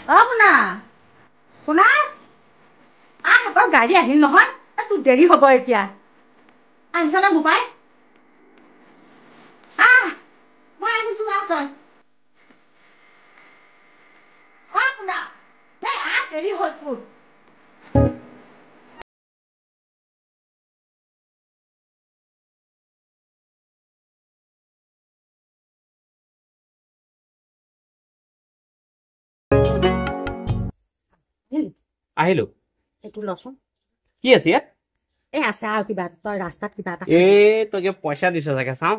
শুনা শুনা আকৌ গাড়ী আহিল নহয় তোৰ দেৰি হ'ব এতিয়া আহিছনে বোপাই মই আহিছো তই শুনা দেৰি হ'ল তোৰ আহিলো এইটো লচোন কি আছে ইয়াত এই আছে আৰু কিবা তই ৰাস্তাত কিবা এটা তই কিবা পইচা দিছ চাগে চাওঁ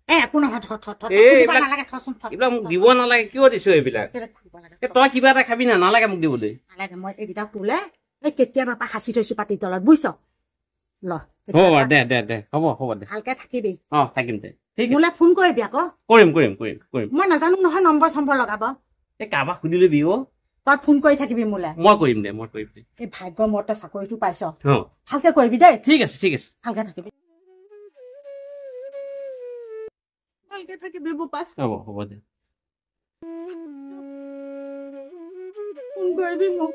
একো নহয় এইবিলাক মোক দিব নালাগে কিয় দিছো এইবিলাক তই কিবা এটা খাবি না নালাগে মোক দিবলৈ নালাগে মই এইকেইটা তোলে এই কেতিয়াবা পৰা সাঁচি থৈছো পাতি তলত বুজিছ ল হ'ব দে দে দে হ'ব হ'ব দে ভালকে থাকিবি থাকিম দে মোলে ফোন কৰিবি আকৌ কৰিম কৰিম কৰিম কৰিম মই নাজানো নহয় নম্বৰ চম্বৰ লগাব এই কাৰোবাক সুধি লবি তই ফোন কৰি থাকিবি মোলে মই কৰিম দে মই কৰিম দে এই ভাগ্যৰ মত তই চাকৰিটো পাইছ ভালকে কৰিবি দেই ঠিক আছে ভালকে থাকিবি ভালকে থাকিবি বোপাই হ'ব দে ফোন কৰিবি মোক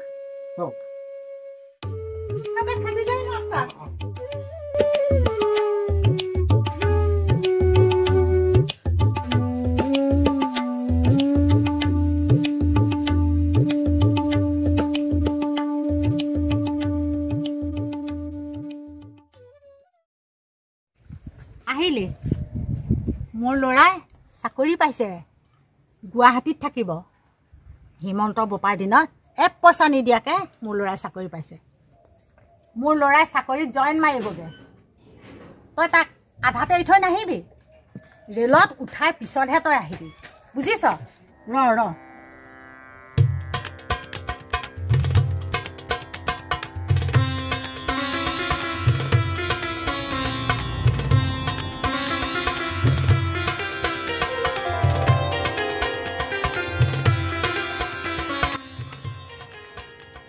আহিলি মোৰ ল'ৰাই চাকৰি পাইছে গুৱাহাটীত থাকিব হিমন্ত বোপাৰ দিনত এক পইচা নিদিয়াকে মোৰ ল'ৰাই চাকৰি পাইছে মোৰ ল'ৰাই চাকৰিত জইন মাৰিবগে তই তাক আধাতে এৰি থৈ নাহিবি ৰেলত উঠাৰ পিছতহে তই আহিবি বুজিছ ৰ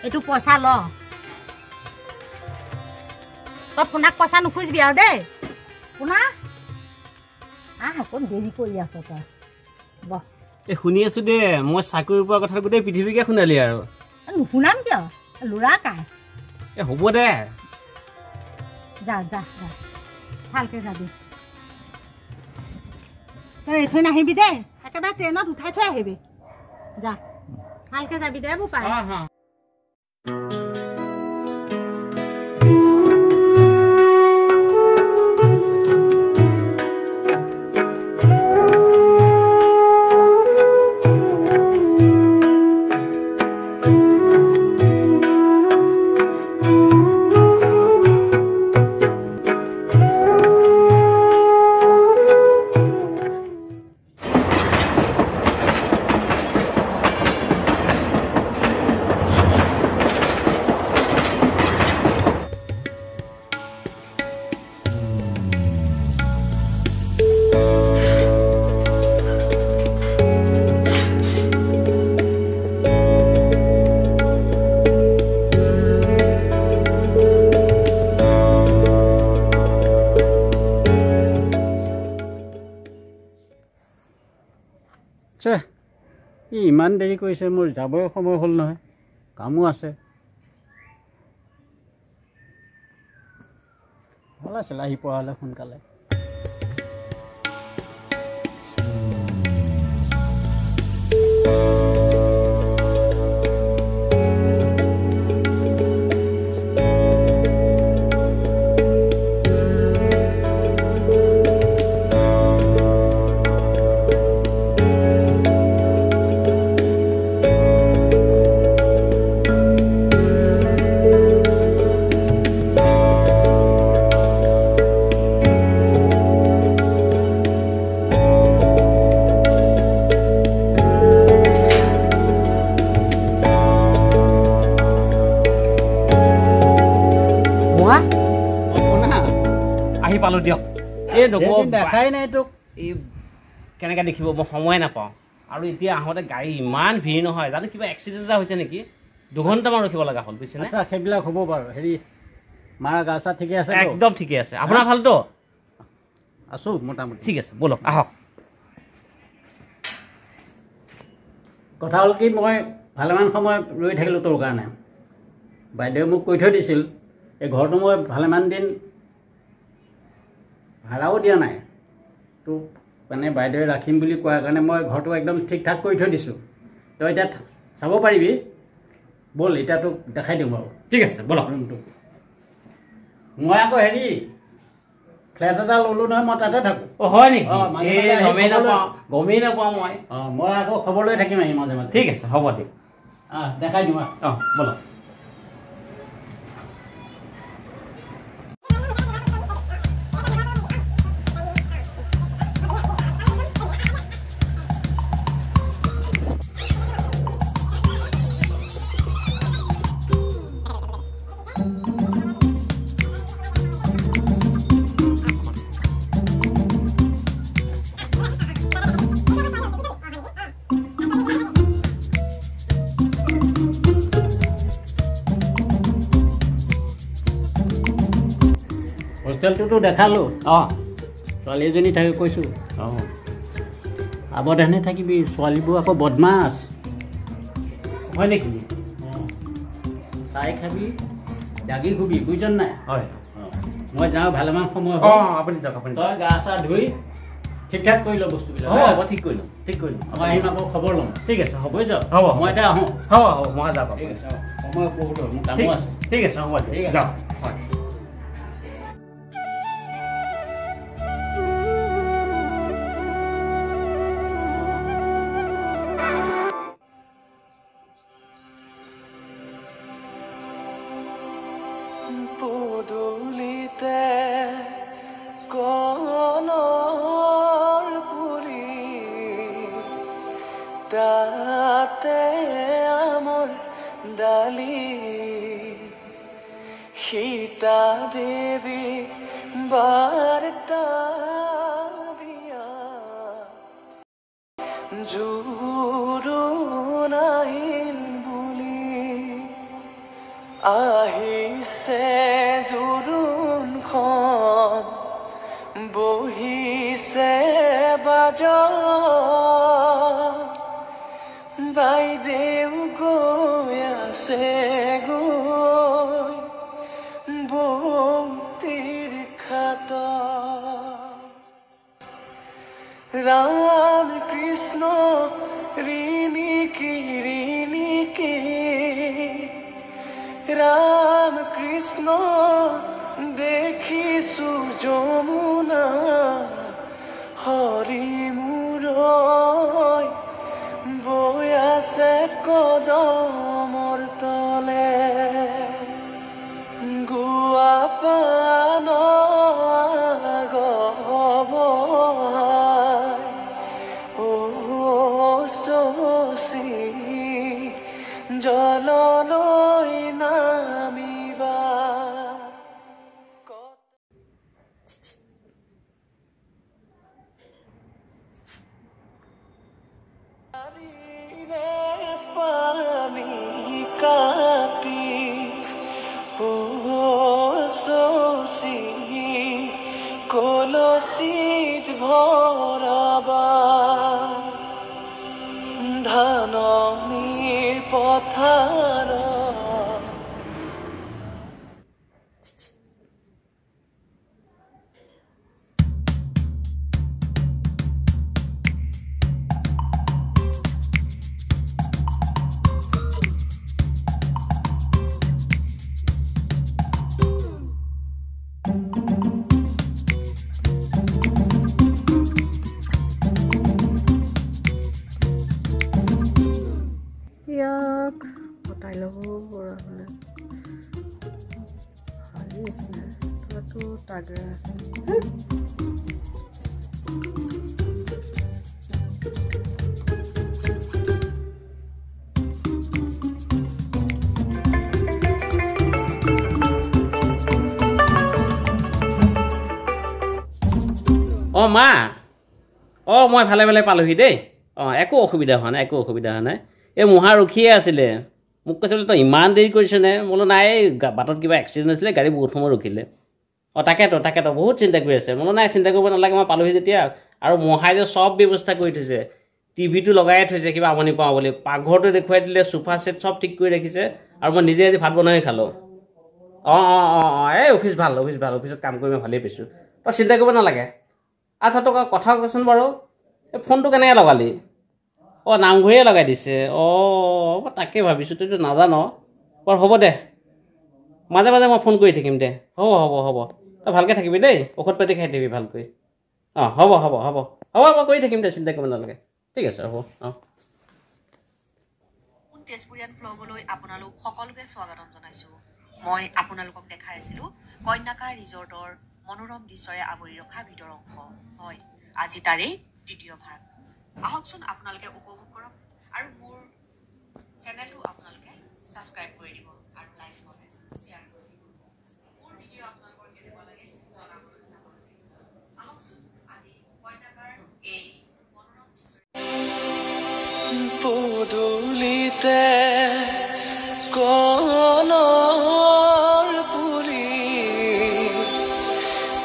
এইটো পইচা ল তই পোনাক পইচা নুখুজিবি আৰু দেই পোনা অকণ দেৰি কৰি আছ তই শুনি আছো দে মই চাকৰি পোৱাৰ কথা গোটেই পৃথিৱীকে শুনালি আৰু নুশুনাম কিয় ল'ৰা কাই হ'ব দে যা ভালকে যাবি তই এৰি থৈ নাহিবি দেই একেবাৰে ট্ৰেইনত উঠাই থৈ আহিবি যা ভালকে যাবি দে বোপাই ইমান দেৰি কৰিছে মোৰ যাবই সময় হ'ল নহয় কামো আছে ভাল আছিল আহি পোৱা হ'লে সোনকালে পালো দিয়ক দেখাই নাই তোক কেনেকৈ দেখিব মই সময় নাপাওঁ আৰু এতিয়া আহোঁতে গাড়ী ইমান ভিৰ নহয় জানো কিবা এক্সিডেণ্ট এটা হৈছে নেকি 2 ঘণ্টামান ৰখিব লগা হ'ল বুজিছেনে সেইবিলাক হ'ব বাৰু হেৰি মাৰ গা চা ঠিকে আছে একদম ঠিকে আছে আপোনাৰ ভালতো আছোঁ মোটামুটি ঠিক আছে বলক আহক কথা হ'ল কি মই ভালেমান সময় ৰৈ থাকিলোঁ তোৰ কাৰণে বাইদেৱে মোক কৈ থৈ দিছিল এই ঘৰটো মই ভালেমান দিন ভাড়াও দিয়া নাই তোক মানে বাইদেৱে ৰাখিম বুলি কোৱাৰ কাৰণে মই ঘৰটো একদম ঠিক ঠাক কৰি থৈ দিছোঁ তই এতিয়া চাব পাৰিবি ব'ল এতিয়া তোক দেখাই দিওঁ বাৰু ঠিক আছে ব'লক ৰুমটো মই আকৌ হেৰি ফ্লেট এটা ল'লোঁ নহয় মই তাতে থাকোঁ অঁ হয় নেকি অঁ, মাজে মাজে এই আহি গমেই নাপাওঁ মই অঁ মই আকৌ খবৰ লৈ থাকিম আহি মাজে মাজে ঠিক আছে হ'ব দিয়ক দেখাই দিওঁ অঁ ব'লক হোষ্টেলটোতো দেখালোঁ অঁ ছোৱালী এজনী থাকি কৈছোঁ অঁ সাৱধানে থাকিবি ছোৱালীবোৰ আকৌ বদমাছ হয় নেকি চাই খাবি জাগি শুবি বুজিছ নাই হয় মই যাওঁ ভালেমান সময় অঁ আপুনি যাওক আপুনি তই গা চা ধুই ঠিক ঠাক কৰি ল বস্তুবিলাক হ'ব হ'ব ঠিক কৰিলোঁ মই আহিম আকৌ খবৰ ল'ম ঠিক আছে হ'ব বুজিছ হ'ব মই এতিয়া আহোঁ হ'ব হ'ব মই যাওক ঠিক আছে সময় বহুত হ'ল মোৰ কামো আছে ঠিক আছে হ'ব ঠিক আছে। যাওক হয় পদূলিতে কলৰ পুলি তাতে আমৰ ডালি সীতা দেৱী বাৰ্তা দিয়া জোৰোণ আহিল বুলি আহিছে জোৰোণখন বহিছে বাজ বাইদেউ গৈ আছে গৈ বৌতিৰ খাত ৰাম কৃষ্ণ ঋণিকি ৰাম কৃষ্ণ দেখিছো যমুনা হৰি মূৰৈ বৈ আছে কদমৰ তলে গুৱা পান গবহাই ও শশী জললৈ নামিবা পানী কাটি ও শশী কলচিত ভৰাবা ধাননিৰ পথাৰ ইয়াক কটাই ল'ব পৰা হ'লে ভালেই আছিলে তইতো তাগৰা আছে অঁ মা অঁ মই ভালে ভালে পালোহি দেই অঁ একো অসুবিধা হোৱা নাই এই মহা ৰখিয়ে আছিলে মোক কৈছে বোলে তই ইমান দেৰি কৰিছেনে বোলো নাই বাটত কিবা এক্সিডেণ্ট হৈছিলে গাড়ী বহুত সময় ৰখিলে অঁ তাকেতো বহুত চিন্তা কৰি আছে বোলো নাই চিন্তা কৰিব নালাগে মই পালোহি যেতিয়া আৰু মহাই যে চব ব্যৱস্থা কৰি থৈছে টিভিটো লগাই থৈছে কিবা আমনি পাওঁ বুলি পাকঘৰটো দেখুৱাই দিলে সোফা সেট সব ঠিক কৰি ৰাখিছে আৰু মই নিজে আজি ভাত বনাই খালো এই অফিচ ভাল অফিচত কাম কৰি মই ভালেই পাইছোঁ তই চিন্তা কৰিব নালাগে আচ্ছা তোক কথা কচোন বাৰু এই ফোনটো কেনেকৈ লগালি নামঘৰীয়ে লগাই দিছে মই তাকে ভাবিছোঁ তইতো নাজান বাৰু হ'ব দে মাজে মাজে মই ফোন কৰি থাকিম দে হ'ব তই ভালকৈ থাকিবি দেই ঔষধ পাতি খাই থাকিবি ভালকৈ হ'ব মই কৰি থাকিম দে চিন্তা কৰিব নালাগে ঠিক আছে হ'ব তেজপুৰীয়ান ফ্লগলৈ আপোনালোক সকলোকে স্বাগতম জনাইছোঁ মই আপোনালোকক দেখাই আছিলোঁ কন্যাকা ৰিজৰ্টৰ মনোৰম দৃশ্যৰে আৱৰি ৰখা ভিতৰ অংশ হয় আজি তাৰেই দ্বিতীয় ভাগ আহকচোন আপোনালোকে উপভোগ কৰক আৰু মোৰ চেনেলটো আপোনালোকে ছাবস্ক্ৰাইব কৰি দিব আৰু লাইক কমেণ্ট শ্বেয়াৰ কৰি দিব মোৰ ভিডিঅ' আপোনালোকৰ কেনেকুৱা লাগে জনাবলৈ নাপাহৰিব আহকচোন আজি কন্যাকাৰ এই মনোৰম দৃশ্য পদূলিতে কলৰ পুলি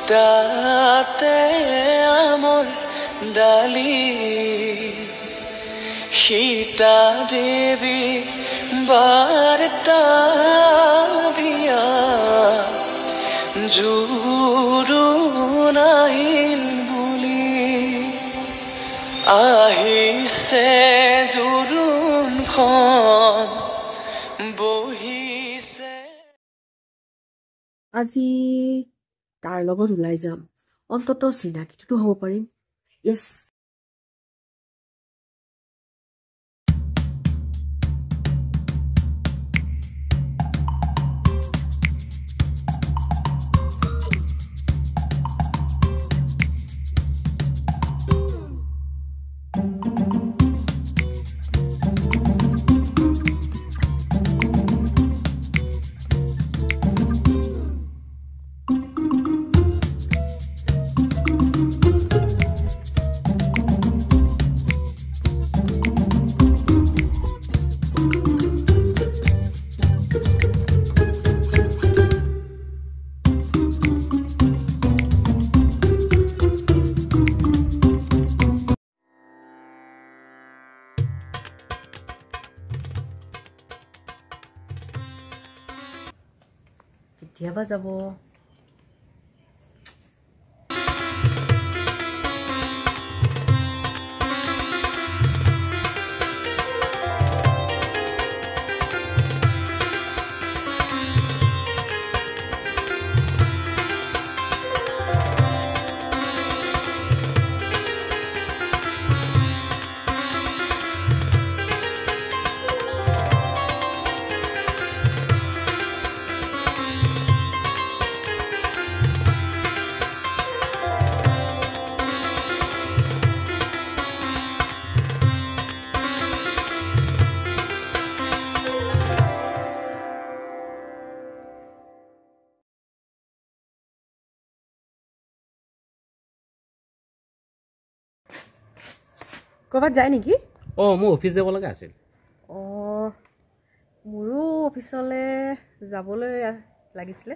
তাতে আমৰ ডালি সীতা দেৱী বাৰ্তা দিয়া জোৰোণ আহিল বুলি আহিছে জোৰোণখন বহিছে আজি তাৰ লগত ওলাই যাম অন্তত চিনাকিটো হ'ব পাৰিম য়েছ কেতিয়াবা যাব ক'ৰবাত যায় নেকি মোৰ অফিচ যাব লগা আছিল মোৰো অফিচলৈ যাবলৈ লাগিছিলে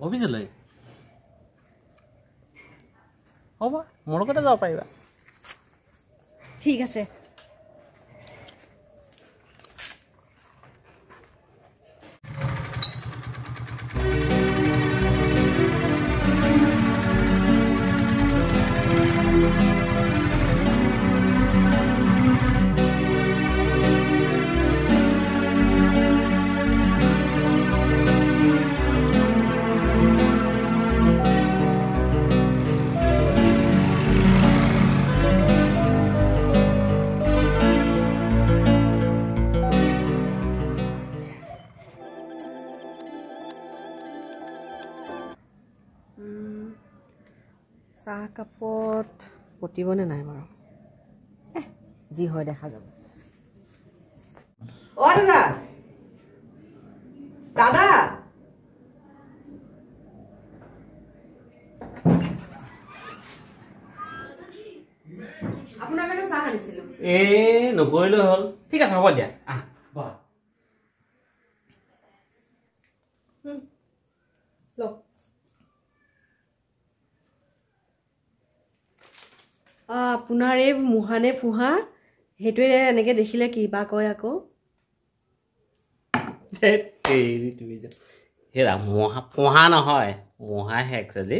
অফিচলৈ হ'ব মোৰ লগতে যাব পাৰিবা ঠিক আছে চাহ কাপত পতিবনে নাই বাৰু যি হয় দেখা যাব দাদা দাদা আপোনাৰ কাৰণে চাহ আনিছিলোঁ নকৰিলেও হ'ল ঠিক আছে হ'ব দিয়া লওক আপোনাৰ এই মুহানে ফুহা সেইটোৱে এনেকৈ দেখিলে কিবা কয় আকৌ হেৰা মহা পোহা নহয় মহাহে একচুৱেলি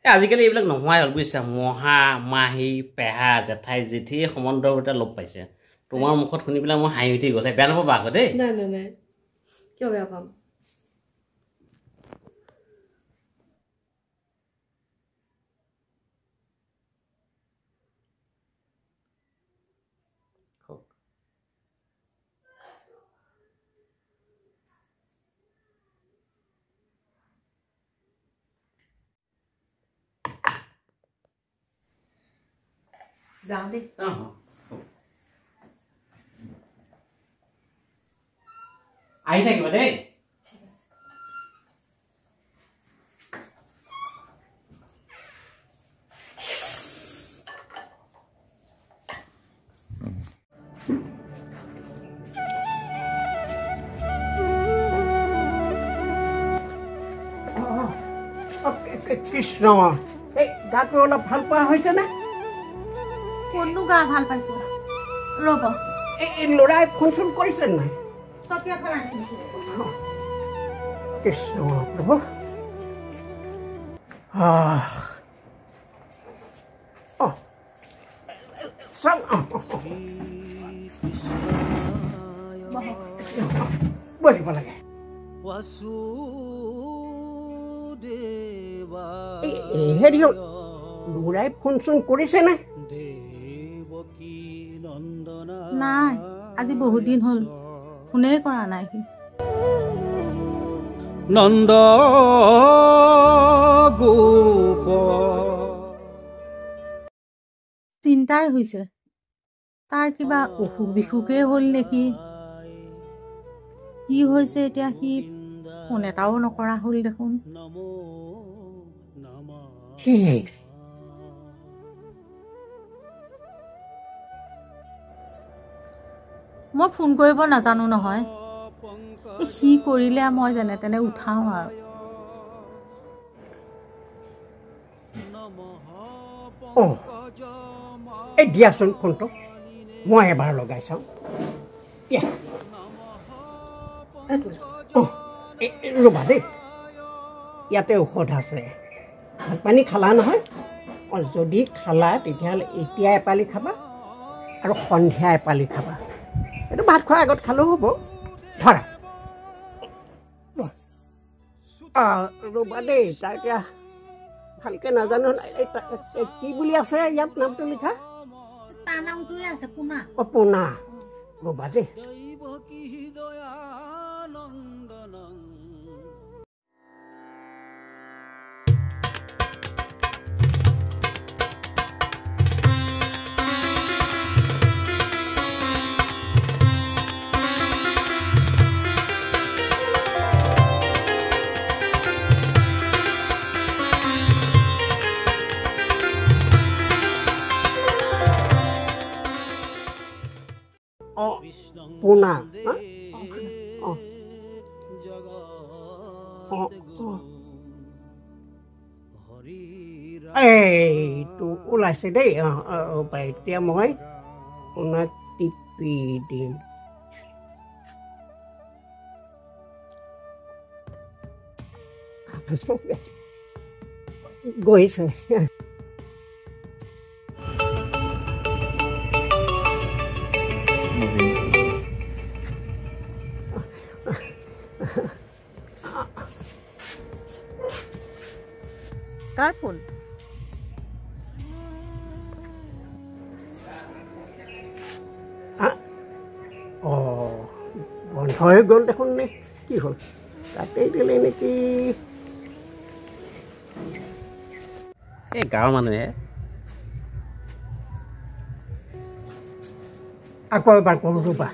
আজিকালি এইবিলাক নোহোৱাই হ'ল বুজিছা মহা মাহী পেহা জেঠাই জেঠি সম্বন্ধবোৰতে লগ পাইছে তোমাৰ মুখত শুনি পেলাই মই হাঁহি উঠি গ'লে বেয়া নাপাবা আকৌ দেই নাই নাই নাই কিয় বেয়া পাম যাওঁ দেই আহি থাকিবা দেই কৃষ্ণ এই গাটো অলপ ভাল পোৱা হৈছেনে কোনটো গা ভাল পাইছো ৰ'ব এই ল'ৰাই ফোন চোন কৰিছে নাই চকীয়াখন আনিছো কৃষ্ণ প্ৰভু বহিব লাগে হেৰি ল'ৰাই ফোন চোন কৰিছে নাই নাই আজি বহুত দিন হ'ল ফোনেই কৰা নাই সি নন্দ গোপ চিন্তাই হৈছে তাৰ কিবা অসুখ বিসুখেই হ'ল নেকি কি হৈছে এতিয়া সি ফোন এটাও নকৰা হ'ল দেখোন মই ফোন কৰিব নাজানো নহয় সি কৰিলে মই যেনে তেনে উঠাওঁ আৰু এই দিয়াচোন ফোনটো মই এবাৰ লগাই চাওঁ ৰ'বা দেই ইয়াতে ঔষধ আছে ভাত পানী খালা নহয় যদি খালা তেতিয়াহ'লে এতিয়া এপালি খাবা আৰু সন্ধিয়া এপালি খাবা এইটো ভাত খোৱাৰ আগত খালেও হ'ব ধৰা ৰ'বা দেই তাৰ এতিয়া ভালকৈ নাজানো কি বুলি আছে ইয়াত নামটো লিখা তাৰ নামটোৱে আছে পোনা পোনা ৰ'বা দেই পোনা এইটো ওলাইছে দেই এতিয়া মই পোনাক টিপি দিম গৈছে কাৰ ফোন বন্ধ হৈ গ'ল দেখোন নে কি হ'ল তাতেই দিলে নেকি এই গাঁৱৰ মানুহে আকৌ এবাৰ কৰোঁ ৰ'বা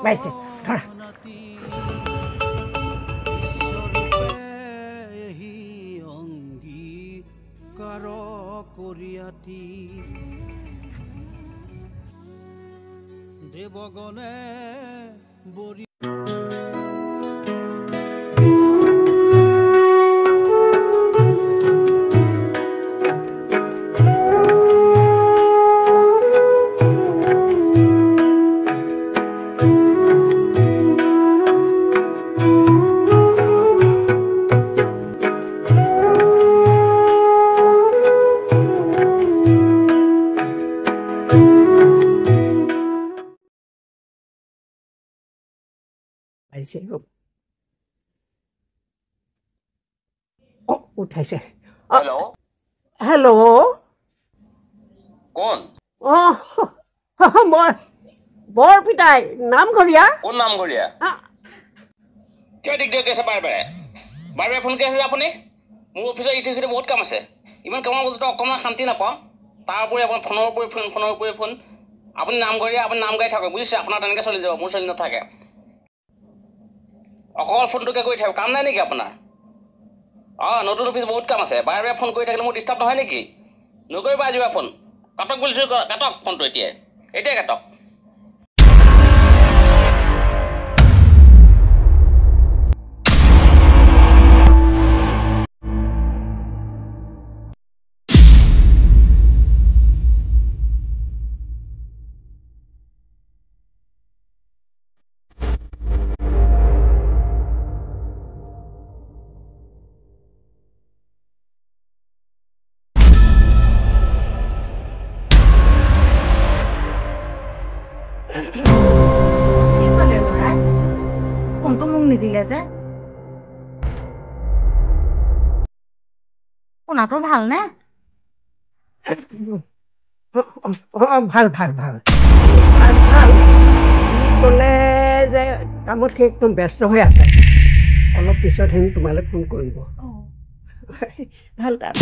পাইছে ধৰা দেবগণে বৰি উঠাইছে উঠাইছে হেল্ল' কোন মই বৰপিতাই নামঘৰীয়া কোন নামঘৰীয়া কিয় দিগদাৰ কৰি আছে বাৰে বাৰে ফোন কৰি আছে যে আপুনি মোৰ অফিচত ইটো সিটো বহুত কাম আছে ইমান কামৰ মাজতো অকণমান শান্তি নাপাওঁ তাৰ উপৰি আপোনাৰ ফোনৰ উপৰি ফোন আপুনি নামঘৰীয়া আপুনি নাম গাই থাকক বুজিছে আপোনাৰ তেনেকৈ চলি যাব মোৰ চলি নাথাকে অকল ফোনটোকে কৰি থাকিব কাম নাই নেকি আপোনাৰ নতুন অফিচ বহুত কাম আছে বাৰে ফোন কৰি থাকিলে মোৰ ডিষ্টাৰ্ব নহয় নেকি নকৰিবা আজিবা ফোন কাটক বুলিছোঁ কাটক ফোনটো এতিয়াই কাটক ফোনটো মোক নিদিলে যে শুনাটো ভালনে ভাল ক'লে যে কামত সেই একদম ব্যস্ত হৈ আছে অলপ পিছত হেৰি তোমালৈ ফোন কৰিব ভাল তাত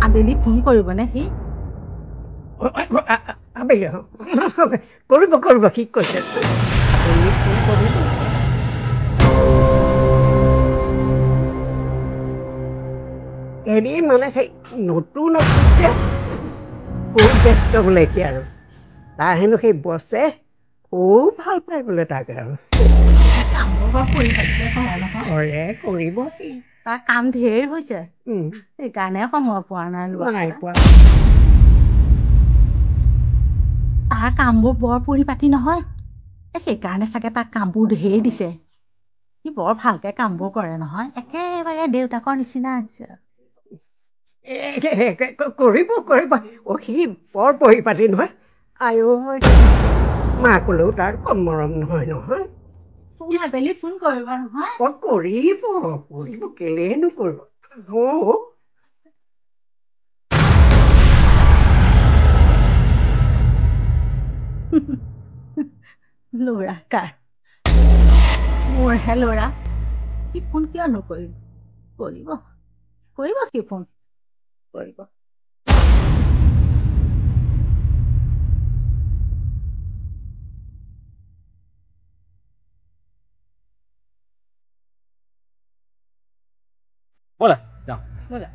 আবেলি ফোন কৰিবনে সি আবেলি কৰিব কি কৈছে হেৰি মানে সেই নতুন খুব ব্যস্ত বোলে এতিয়া আৰু তাৰ হেনো সেই বছে খুব ভাল পায় বোলে তাক আৰু কৰিব তাৰ কাম ঢেৰ হৈছে সেইকাৰণে সময় পোৱা নাই পোৱা তাৰ কামবোৰ বৰ পৰিপাটি নহয় সেইকাৰণে চাগে তাক কামবোৰ ঢেৰ দিছে সি বৰ ভালকে কামবোৰ কৰে নহয় একেবাৰে দেউতাকৰ নিচিনা হৈছে কৰিব সি বৰ পৰিপাটি নহয় মাকলৈও তাৰ কম মৰম নহয় আবেলি ফোন কৰিব নহয় কৰিব কেলেই নকৰিব ল'ৰা কাৰ মোৰহে ল'ৰা সি ফোন কিয় নকৰিব কৰিব সি ফোন কৰিব ব'লা যাওঁ ব'লা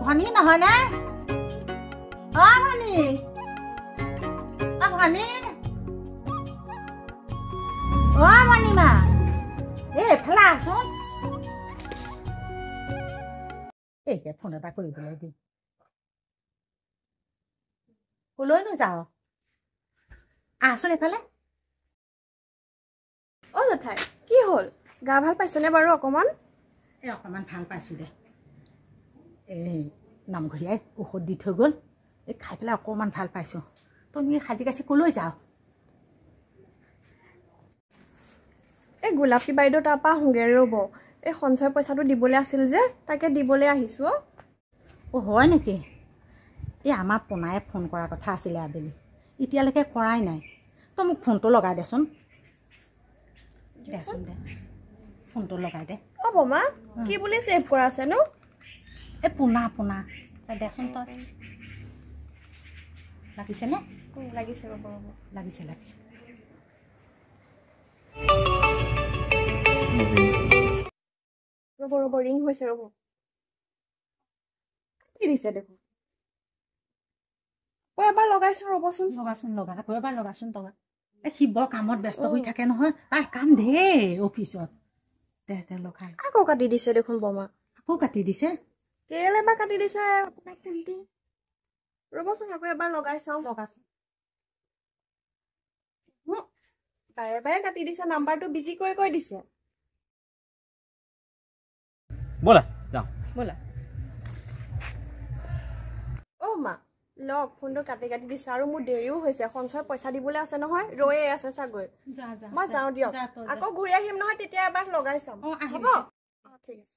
ভনী নহয় নে ভনী ভনী মা এফালে আছোন এতিয়া ফোন এটা কৰিবলৈ দিম কলৈনো যাওঁ আহচোন এইফালে জেঠাই কি হ'ল গা ভাল পাইছেনে বাৰু অকণমান অকণমান ভাল পাইছোঁ দে এই নামঘৰীয়াই ঔষধ দি থৈ গ'ল এই খাই পেলাই অকণমান ভাল পাইছোঁ তুমি সাজি কাচি ক'লৈ যাওঁ এই গোলাপী বাইদেউ তাৰপৰা আহোঁগৈ ৰ'ব এই সঞ্চয় পইচাটো দিবলৈ আছিল যে তাকে দিবলৈ আহিছোঁ হয় নেকি এই আমাৰ পোনাই ফোন কৰাৰ কথা আছিলে আবেলি এতিয়ালৈকে কৰাই নাই তই মোক ফোনটো লগাই দেচোন দে ফোনটো লগাই দে হ'ব মা কি বুলি ছেভ কৰা আছেনো এই পোনা দেচোন তই লাগিছেনে লাগিছে ৰ'ব লাগিছে ৰ'ব ৰ'ব ৰিং হৈছে ৰ'ব কি দিছে দেখোন মই এবাৰ লগাইছো ৰ'বচোন লগাচোন লগা আকৌ এবাৰ লগাচোন তগা সি বৰ কামত ব্যস্ত হৈ থাকে নহয় তাৰ কাম ঢেৰ অফিচত দে লগাই আকৌ কাটি দিছে দেখোন বমা আকৌ কাটি দিছে কেলে বা কাটি দিছে আপোনাক কোনটি ৰ'বচোন আকৌ এবাৰ লগাই চাওঁ লগাচোন বাৰে বাৰে কাটি দিছে নাম্বাৰটো বিজি কৰি দিছে ব'লা যাওঁ ব'লা অ' মা লগ ফোনটো কাটি দিছে আৰু মোৰ দেৰিও হৈছে সঞ্চয় পইচা দিবলৈ আছে নহয় ৰৈয়ে আছে চাগৈ মই যাওঁ দিয়ক আকৌ ঘূৰি আহিম নহয় তেতিয়া এবাৰ লগাই চাম হ'ব ঠিক আছে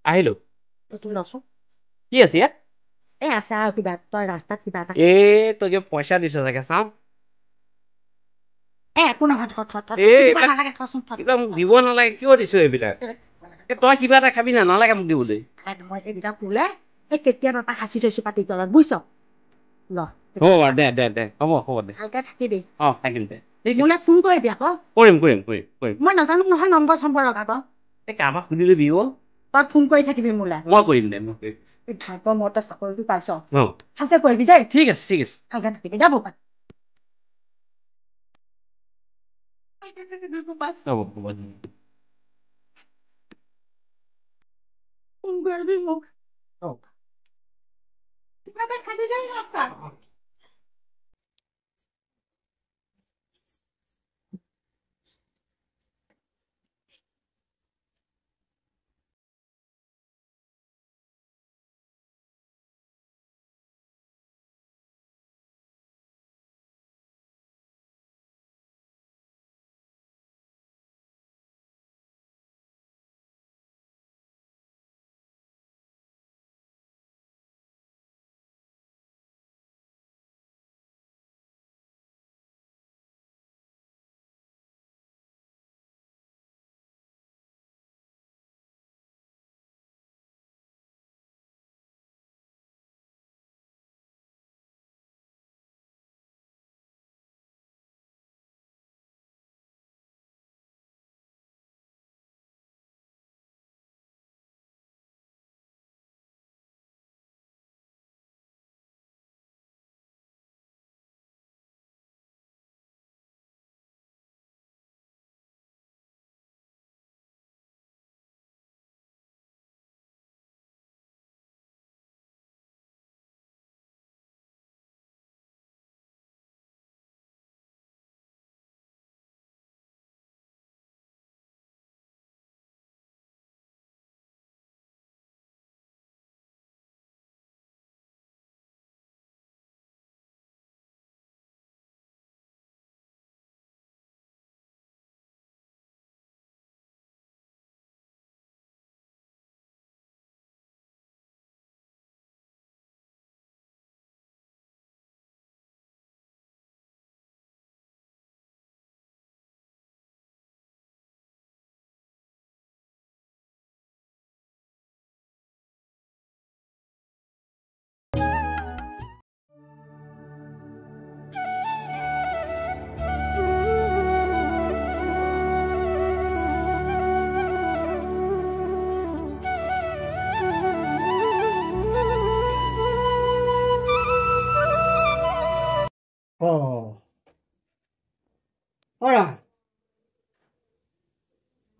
আহিলো তোৰ লচোন কি আছে ইয়াত এই আছে আৰু কিবা তই ৰাস্তাত কিবা এটা তই কিবা পইচা দিছ চাগে চাওঁ একো নহয় নালাগে থচোন কিবা মোক দিব নালাগে কিয় দিছ এইবিলাক তই কিবা এটা খাবি না নালাগে মোক দিবলৈ মই এইবিলাক তোলে এই কেতিয়া এটা সাঁচি থৈছো পাতি তলত বুজিছ ল হ'ব বাৰু দে হ'ব দে ভালকে থাকিবি থাকিম দে মোলৈ ফোন কৰিবি আকৌ কৰিম মই নাজানো নহয় নম্বৰ চম্বৰ লগাব কাৰোবাক সুধি লবি তই ফোন কৰি থাকিবি মোলৈ মই কৰিম দে ভাগ্য মই তই চাকৰিটো পাইছ অ ভালকে কৰিবি দেই ঠিক আছে ভালকে থাকিবি যাব হ'ব ফোন কৰিবি মোক কিবা এটা খাবি দেই ৰাস্তাত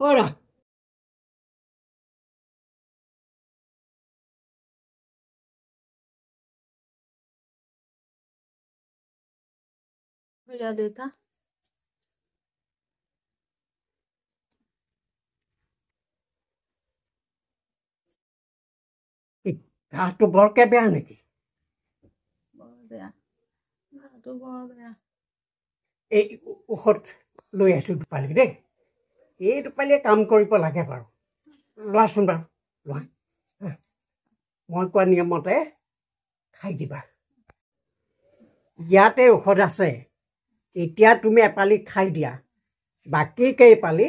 ৰা দেউতা গাটো বৰকে বেয়া নেকি বৰ বেয়া গাটো বৰ বেয়া এই ঔষধ লৈ আছোঁ দুপালি দেই এই দুপালিয়ে কাম কৰিব লাগে বাৰু লোৱাচোন বাৰু লোৱা মই কোৱা নিয়মতে খাই দিবা ইয়াতে ঔষধ আছে এতিয়া তুমি এপালি খাই দিয়া বাকী কেইপালি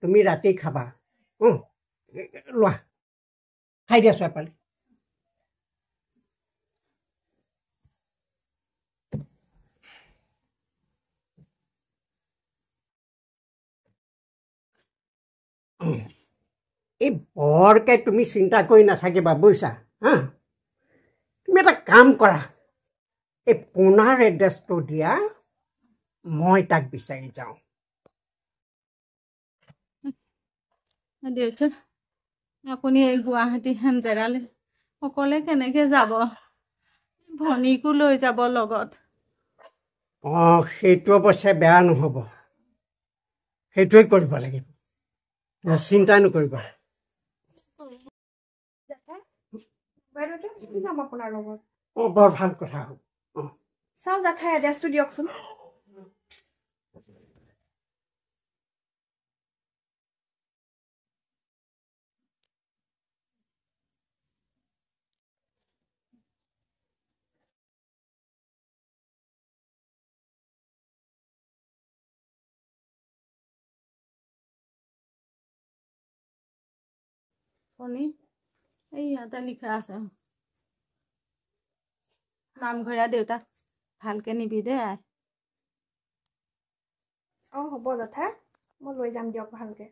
তুমি ৰাতি খাবা লোৱা খাই দিয়াছো এপালি এই বৰকে তুমি চিন্তা কৰি নাথাকিবা বুজিছা হা তুমি এটা কাম কৰা এই পুনাৰ এড্ৰেছটো দিয়া মই তাক বিচাৰি যাওঁ দেউতা আপুনি এই গুৱাহাটী হেন জেগালৈ অকলে কেনেকে যাব ভনীকো লৈ যাব লগত সেইটো অৱশ্যে বেয়া নহ'ব সেইটোৱে কৰিব লাগিব চিন্তা নকৰিবা যাম আপোনাৰ লগত বৰ ভাল কথা হ'ব চাওঁ জেঠাই এড্ৰেছটো দিয়কচোন ভনী এই ইয়াতে লিখা আছে নামঘৰীয়া দেউতা ভালকে নিবি দে হ'ব জেঠাই মই লৈ যাম দিয়ক ভালকে